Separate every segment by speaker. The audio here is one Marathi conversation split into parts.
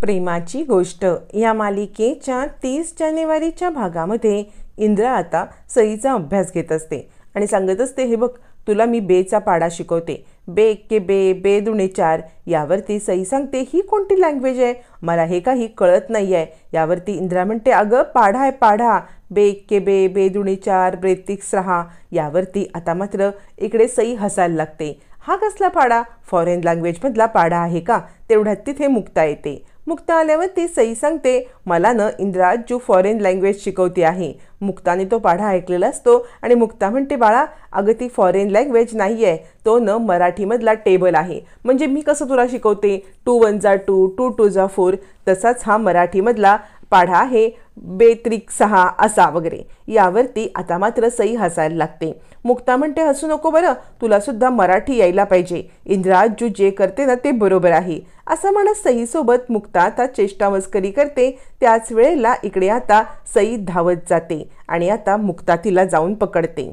Speaker 1: प्रेमाची गोष्ट या मालिकेच्या 30 जानेवारीच्या भागामध्ये इंद्रा आता सईचा अभ्यास घेत असते आणि सांगत असते, हे बघ तुला मी बेचा पाडा शिकवते. बे के बे, बे दुणे चार. यावरती सई सांगते, ही कोणती लँग्वेज आहे, मला हे काही कळत नाही आहे. यावरती इंद्रा म्हणते, अगं पाढा आहे पाढा, बे के बे, बे दुणे चार, बेत्रिक सहा. यावरती आता मात्र इकडे सई हसायला लागते. हा कसला पाढा, फॉरेन लँग्वेजमधला पाढा आहे का? तेवढ्यात तिथे मुक्ता येते. मुक्ता आल्यावर ती सई सांगते, मला न इंद्रा जो फॉरेन लँग्वेज शिकवते आहे. मुक्ताने तो पाढा ऐकलेला असतो आणि मुक्ता म्हणते, बाळा अगं ती फॉरेन लँग्वेज नाही आहे, तो न मराठीमधला टेबल आहे. म्हणजे मी कसं तुला शिकवते, 2 1 जा 2, 2 2 जा 4, तसाच हा मराठीमधला पाढा आहे, बेत्रिक सहा असा वगैरे. यावरती आता मात्र सई हसायला लागते. मुक्ता म्हणते, हसू नको बरं, तुला सुद्धा मराठी यायला पाहिजे. इंद्रा जो जे करते ना ते बरोबर आहे. असं म्हणत सईसोबत मुक्ता आता चेष्टा मस्करी करते. त्याच वेळेला इकडे आता सई धावत जाते आणि आता मुक्ता तिला जाऊन पकडते.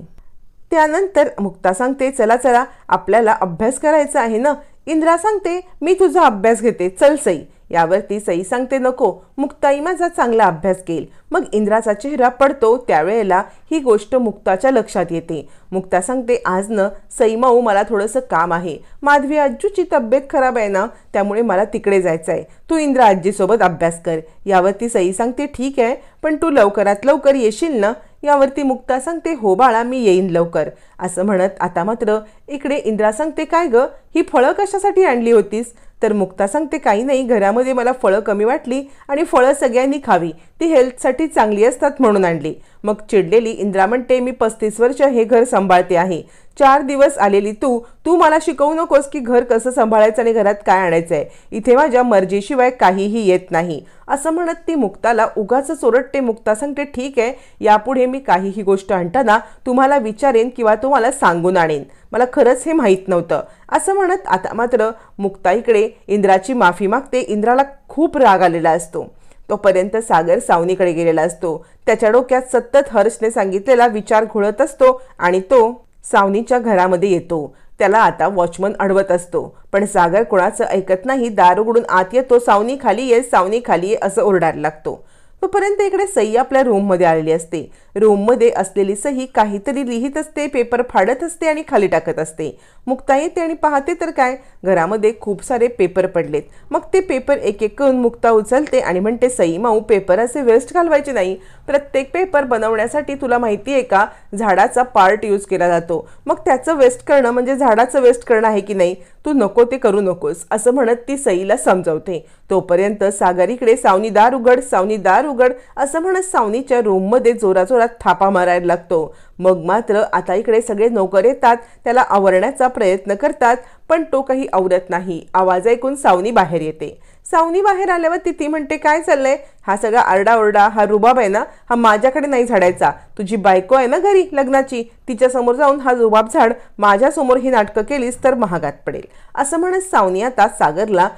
Speaker 1: त्यानंतर मुक्ता सांगते, चला चला आपल्याला अभ्यास करायचा आहे ना. इंद्रा सांगते, मी तुझा अभ्यास घेते, चल सई. यावरती सई सांगते, नको, मुक्ताई माझा चांगला अभ्यास घेईल. मग इंद्राचा चेहरा पडतो. त्यावेळेला ही गोष्ट मुक्ताच्या लक्षात येते. मुक्ता सांगते, आज न सई माऊ मला थोडंसं काम आहे. माधवी आज्जूची तब्येत खराब आहे ना, त्यामुळे मला तिकडे जायचं आहे. तू इंद्रा आजीसोबत अभ्यास कर. यावरती सई सांगते, ठीक आहे, पण तू लवकरात लवकर येशील ना. यावरती मुक्ता सांगते, हो बाळा मी येईन लवकर. असं म्हणत आता मात्र इकडे इंद्रा सांगते, काय ग ही फळं कशासाठी आणली होतीस? तर मुक्ता सांगते, काही नाही, घरामध्ये मला फळं कमी वाटली आणि फळं सगळ्यांनी खावी, ती हेल्थसाठी चांगली असतात म्हणून आणली. मग चिडलेली इंद्रा म्हणते, मी 35 वर्ष हे घर सांभाळते आहे. 4 दिवस आलेली तू मला शिकवू नकोस की घर कसं सांभाळायचं आणि घरात काय आणायचं आहे. इथे माझ्या मर्जीशिवाय काहीही येत नाही. असं म्हणत ती मुक्ताला उगाच ओरडते. मुक्ता सांगते, ठीक आहे, यापुढे मी काहीही गोष्ट आणताना तुम्हाला विचारेन किंवा तुम्हाला सांगून आणेन, मला खरंच हे माहीत नव्हतं. असं म्हणत आता मात्र मुक्ता इकडे इंद्राची माफी मागते. इंद्राला खूप राग आलेला असतो. तोपर्यंत सागर सावनीकडे गेलेला असतो. त्याच्या डोक्यात सतत हर्षने सांगितलेला विचार घोळत असतो आणि तो सावनीच्या घरामध्ये येतो. त्याला आता वॉचमन अडवत असतो, पण सागर कोणाचं ऐकत नाही. दार उघडून आत येतो. सावनी खाली ये, सावनी खाली ये असं ओरडायला लागतो. तोपर्यंत इकडे सई आपल्या रूममध्ये आलेली असते. रूममध्ये असलेली सई काहीतरी लिहित असते, पेपर फाडत असते आणि खाली टाकत असते. मुक्ता येते आणि पाहते तर काय, घरामध्ये खूप सारे पेपर पडलेत. मग ते पेपर एक एक करून मुक्ता उचलते आणि म्हणते, सई माऊ पेपर असे वेस्ट घालवायचे नाही. प्रत्येक पेपर बनवण्यासाठी तुला माहिती आहे का, झाडाचा पार्ट यूज केला जातो. मग त्याचं वेस्ट करणं म्हणजे झाडाचं वेस्ट करणं आहे की नाही, तू नको ते करू नकोस असं म्हणत ती सईला समजावते. तोपर्यंत सागर इकडे सावनी दार उघड, सावनी दार उघड असं म्हणत सावनीच्या रूममध्ये जोराजोरात थापा मारायला लागतो. मग मात्र आता इकडे सगळे नोकर येतात, त्याला आवरण्याचा प्रयत्न करतात, पण तो काही आवरत नाही. आवाज ऐकून सावनी बाहेर येते. सावनी बाहेर आल्यावर ती म्हणते, काय चाललंय, हा सगळा आरडाओरडा, हा रुबाब आहे ना, हा माझ्याकडे नाही झाडायचा. तुझी बायको आहे ना घरी लग्नाची, तिच्या समोर जाऊन हा रुबाब झाड, माझ्यासमोर ही नाटकं केलीस तर महागात पडेल. असं म्हणत सावनी आता सागरला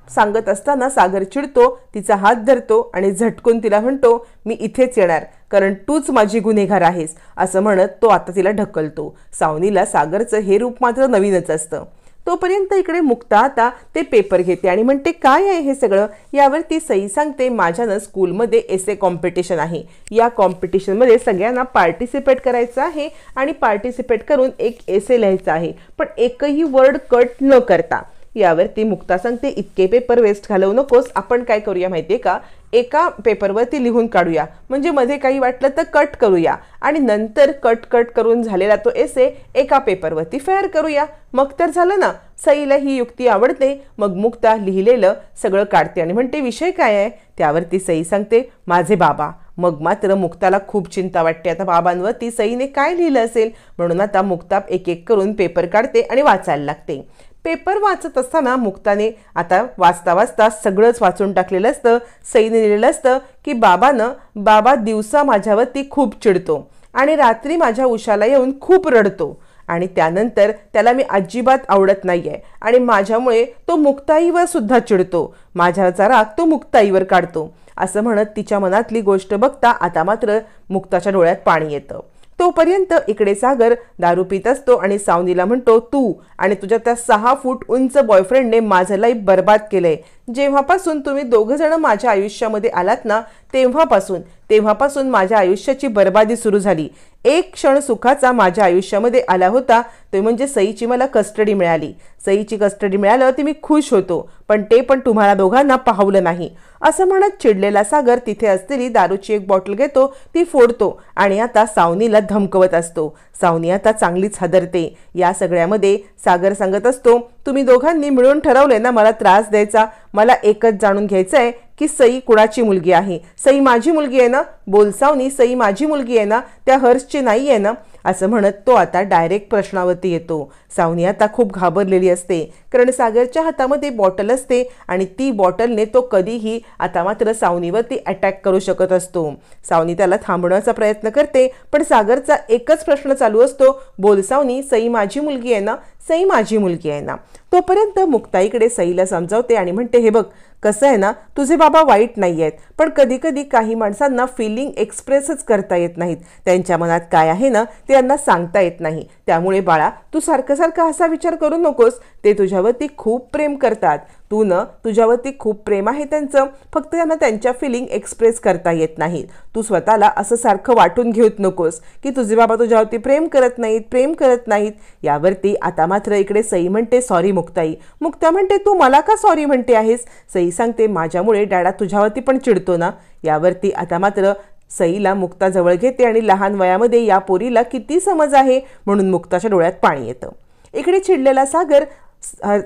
Speaker 1: सांगत असताना सागर चिडतो, तिचा हात धरतो आणि झटकून तिला म्हणतो, मी इथेच येणार कारण तूच माझी गुन्हेगार आहेस. असं म्हणत तो आता तिला ढकलतो. सावनीला सागरचं हे रूप मात्र नवीनच असतं. तोपर्यंत इकडे मुक्ता आता ते पेपर घेते आणि म्हणते, काय आहे हे सगळं? यावरती सई सांगते, माझ्यानं स्कूलमध्ये एसे कॉम्पिटिशन आहे. या कॉम्पिटिशनमध्ये सगळ्यांना पार्टिसिपेट करायचं आहे आणि पार्टिसिपेट करून एक एसे लिहायचा आहे, पण एकही वर्ड कट न करता. यावरती मुक्ता सांगते, इतके पेपर वेस्ट घालवू नकोस, आपण काय करूया माहितीये का, एका पेपरवरती लिहून काढूया, म्हणजे मध्ये काही वाटलं तर कट करूया आणि नंतर कट करून झालेला तो एसे एका पेपरवरती फेअर करूया, मग तर झालं ना. सईला ही युक्ती आवडते. मग मुक्ता लिहिलेलं सगळं काढते आणि म्हणते, विषय काय आहे? त्यावरती सई सांगते, माझे बाबा. मग मात्र मुक्ताला खूप चिंता वाटते, आता बाबांवरती सईने काय लिहिलं असेल. म्हणून आता मुक्ता एक एक करून पेपर काढते आणि वाचायला लागते. पेपर वाचत असताना मुक्ताने आता वाचता वाचता सगळंच वाचून टाकलेलं असतं. सईने लिहिलेलं असतं की बाबा दिवसा माझ्यावरती खूप चिडतो आणि रात्री माझ्या उशाला येऊन खूप रडतो आणि त्यानंतर त्याला मी अजिबात आवडत नाहीये आणि माझ्यामुळे तो मुक्ताईवर सुद्धा चिडतो. माझ्याचा राग तो मुक्ताईवर काढतो. असं म्हणत तिच्या मनातली गोष्ट बघता आता मात्र मुक्ताच्या डोळ्यात पाणी येतं. तोपर्यंत इकडे सागर दारू पित असतो आणि सावनीला म्हणतो, तू आणि तुझ्या त्या 6 फूट उंच बॉयफ्रेंडने माझं लाईफ बर्बाद केलंय. जेव्हापासून तुम्ही दोघं जण माझ्या आयुष्यामध्ये आलात ना तेव्हापासून माझ्या आयुष्याची बर्बादी सुरू झाली। एक क्षण सुखाचा माझ्या आयुष्यामध्ये आला होता, तो म्हणजे सईची मला कस्टडी मिळाली। सईची कस्टडी मिळालं ती मी खुश होतो, पण ते पण तुम्हाला दोघांना पाहवलं नाही। असं म्हणत चिडलेला सागर तिथे असलेली दारूची एक बॉटल घेतो, ती फोडतो आणि आता सावनीला धमकवत असतो। सावनी आता चांगलीच हादरते। या सगळ्यामध्ये सागर सांगत असतो, तुम्ही दोघांनी मिळून ठरवले ना मला त्रास द्यायचा। मला एकच जाणून घ्यायचं आहे की सई कुणाची मुलगी आहे। सई माझी मुलगी आहे ना? बोल सावनी, सई माझी मुलगी आहे ना? त्या हर्षची नाही आहे ना? असं म्हणत तो आता डायरेक्ट प्रश्नावरती येतो। सावनी आता खूप घाबरलेली असते, कारण सागरच्या हातामध्ये बॉटल असते आणि ती बॉटलने तो कधीही आता मात्र सावनीवरती अटॅक करू शकत असतो। सावनी त्याला थांबवण्याचा प्रयत्न करते, पण सागरचा एकच प्रश्न चालू असतो, बोल सावनी, सई माझी मुलगी आहे ना? सई माझी मुलगी आहे ना? तोपर्यंत मुक्ताईकडे सईला समजावते आणि म्हणते, हे बघ कसं आहे ना, तुझे बाबा वाईट नाही आहेत, पण कधी कधी काही माणसांना फिलिंग एक्सप्रेसच करता येत नाहीत। त्यांच्या मनात काय आहे ना ते त्यांना सांगता येत नाही। त्यामुळे बाळा, तू सारखं सारखं असा विचार करू नकोस। ते तुझ्यावरती खूप प्रेम करतात, तुझ्यावरती खूप प्रेम आहे त्यांचं, फक्त त्यांना त्यांच्या फिलिंग एक्सप्रेस करता येत नाहीत। तू स्वतःला असं सारखं वाटून घेऊत नकोस की तुझे बाबा तुझ्यावरती प्रेम करत नाहीत। यावरती आता मात्र इकडे सई म्हणते, सॉरी मुक्ताई। मुक्ता म्हणते, तू मला का सॉरी म्हणते आहेस? सई सांगते, माझ्यामुळे डॅडा तुझ्यावरती पण चिडतो ना? यावरती आता मात्र सईला मुक्ता जवळ घेते आणि लहान वयामध्ये या पोरीला किती समज आहे म्हणून मुक्ताच्या डोळ्यात पाणी येतं। इकडे चिडलेला सागर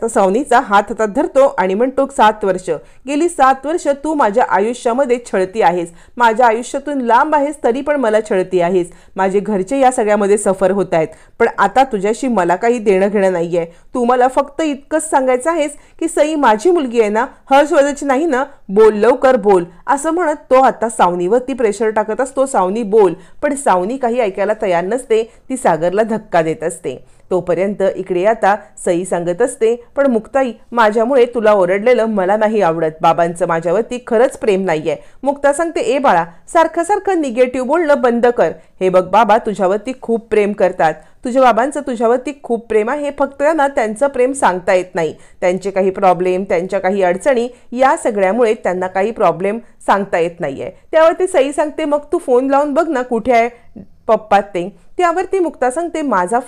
Speaker 1: सावनीचा हात हातात धरतो आणि म्हणतो, 7 वर्ष गेली 7 वर्ष तू माझ्या आयुष्यामध्ये छळती आहेस, माझ्या आयुष्यातून लांब आहेस, तरी पण मला छळती आहेस। माझे घरचे या सगळ्यामध्ये सफर होत आहेत, पण आता तुझ्याशी मला काही देणं घेणं नाहीये। तू मला फक्त इतकंच सांगायचं आहेस की सई माझी मुलगी आहे ना, हर्षवर्धनची नाही ना? बोल, लवकर बोल। असं म्हणत तो आता सावनीवरती प्रेशर टाकत असतो, सावनी बोल। पण सावनी काही ऐकायला तयार नसते, ती सागरला धक्का देत असते। तोपर्यंत इकडे आता सई सांगत असते, पण मुक्ताई, माझ्यामुळे तुला ओरडलेलं मला नाही आवडत। बाबांचं माझ्यावरती खरंच प्रेम नाहीये। मुक्ता सांगते, ए बाळा, सारखं सारखं निगेटिव्ह बोलणं बंद कर। हे बघ, बाबा तुझ्यावरती खूप प्रेम करतात, तुझ्या बाबांचं तुझ्यावरती खूप प्रेम आहे, फक्त त्यांना त्यांचं प्रेम सांगता येत नाही। त्यांचे काही प्रॉब्लेम, त्यांच्या काही अडचणी, या सगळ्यामुळे त्यांना काही प्रॉब्लेम सांगता येत नाहीये। त्यावरती सई सांगते, मग तू फोन लावून बघ ना, कुठे आहे पप्पा ते? त्यावरती मुक्ता सांगते, माझा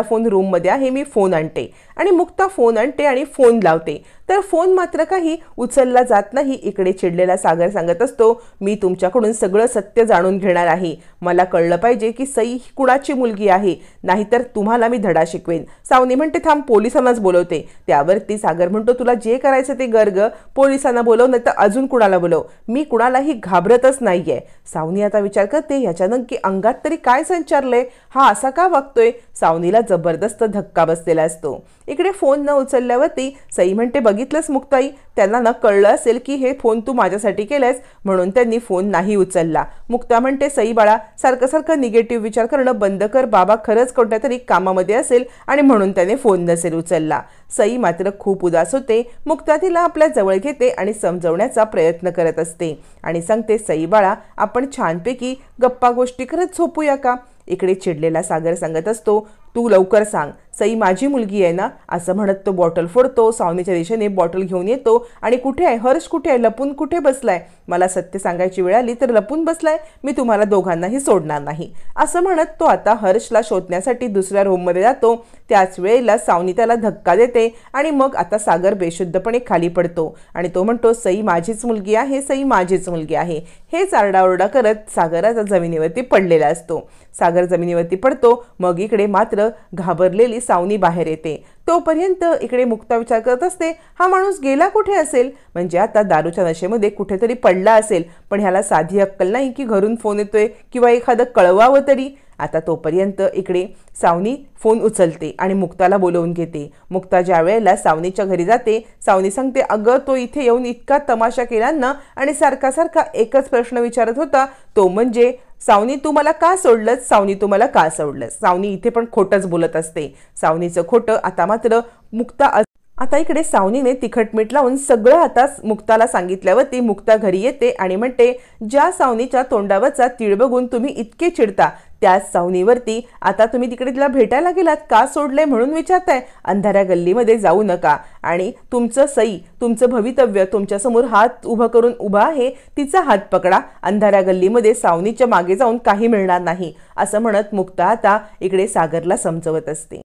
Speaker 1: फोन रूममध्ये आहे, मी फोन आणते। आणि मुक्ता फोन आणते आणि फोन लावते, तर फोन मात्र काही उचलला जात नाही। इकडे चिडलेला सागर सांगत असतो, मी तुमच्याकडून सगळं सत्य जाणून घेणार आहे। मला कळलं पाहिजे की सई कुणाची मुलगी आहे, नाहीतर तुम्हाला मी धडा शिकवेन। सावनी म्हणते, थांब, पोलिसांनाच बोलवते। त्यावरती सागर म्हणतो, तुला जे करायचं ते गर्ग, पोलिसांना बोलव, नाही तर अजून कुणाला बोलव, मी कुणालाही घाबरतच नाहीये। सावनी आता विचार करते, ह्याच्या नक्की अंगात तरी काय संचारलंय, हा असा का वागतोय? सावनीला जबरदस्त धक्का बसलेला असतो। इकडे फोन न उचलल्यावरती सई म्हणते, बघितलंस मुक्ताई, त्यांना ना कळलं असेल की हे फोन तू माझ्यासाठी केलायस, म्हणून त्यांनी फोन नाही उचलला। मुक्ता म्हणते, सई बाळा, सारखं सारखं निगेटिव्ह विचार करणं बंद कर। बाबा खरंच कोणत्या तरी कामामध्ये असेल आणि म्हणून त्याने फोन नसेल उचलला। सई मात्र खूप उदास होते। मुक्ता तिला आपल्या जवळ घेते आणि समजवण्याचा प्रयत्न करत असते आणि सांगते, सई बाळा, आपण छानपैकी गप्पा गोष्टी करत झोपूया का? इकडे चिडलेला सागर सांगत असतो, तू लवकर सांग, सई माझी मुलगी आहे ना? असं म्हणत तो बॉटल फोडतो, सावनीच्या दिशेने बॉटल घेऊन येतो आणि कुठे आहे हर्ष, कुठे आहे, लपून कुठे बसलाय? मला सत्य सांगायची वेळ आली तर लपून बसलाय, मी तुम्हाला दोघांनाही सोडणार नाही। असं म्हणत तो आता हर्षला शोधण्यासाठी दुसऱ्या रूममध्ये जातो। त्याच वेळेला सावनी त्याला धक्का देते आणि मग आता सागर बेशुद्धपणे खाली पडतो आणि तो म्हणतो, सई माझीच मुलगी आहे, सई माझीच मुलगी आहे। हेच आरडाओरडा करत सागराचा जमिनीवरती पडलेला असतो। सागर जमिनीवरती पडतो। मग इकडे मात्र घाबरलेली सावनी बाहेर येते। तोपर्यंत इकडे मुक्ता विचार करत असते, हा माणूस गेला कुठे असेल? म्हणजे आता दारूच्या नशेमध्ये कुठेतरी पडला असेल, पण ह्याला साधी अक्कल नाही की घरून फोन येतोय किंवा एखादं कळवावं तरी। आता तोपर्यंत इकडे सावनी फोन उचलते आणि मुक्ताला बोलवून घेते। मुक्ता ज्या वेळेला सावनीच्या घरी जाते, सावनी सांगते, अगं तो इथे येऊन इतका तमाशा केला ना आणि सारखा सारखा एकच प्रश्न विचारत होता, तो म्हणजे सावनी तू मला का सोडलंस, सावनी तू मला का सोडलंस? सावनी इथे पण खोटंच बोलत असते। सावनीचं खोटं आता मात्र मुक्ता आता इकडे सावनीने तिखट मीठ लावून सगळं आता मुक्ताला सांगितल्यावरती मुक्ता घरी येते आणि म्हणते, ज्या सावनीच्या तोंडावरचा तीळ बघून तुम्ही इतके चिडता, त्याच सावनीवरती आता तुम्ही तिकडे तिला भेटायला गेलात, का सोडले म्हणून विचारताय. अंधाऱ्या गल्लीमध्ये जाऊ नका आणि तुमचं सई, तुमचं भवितव्य तुमच्यासमोर हात उभं करून उभा आहे, तिचा हात पकडा. अंधाऱ्या गल्लीमध्ये सावनीच्या मागे जाऊन काही मिळणार नाही असं म्हणत मुक्ता आता इकडे सागरला समजवत असते.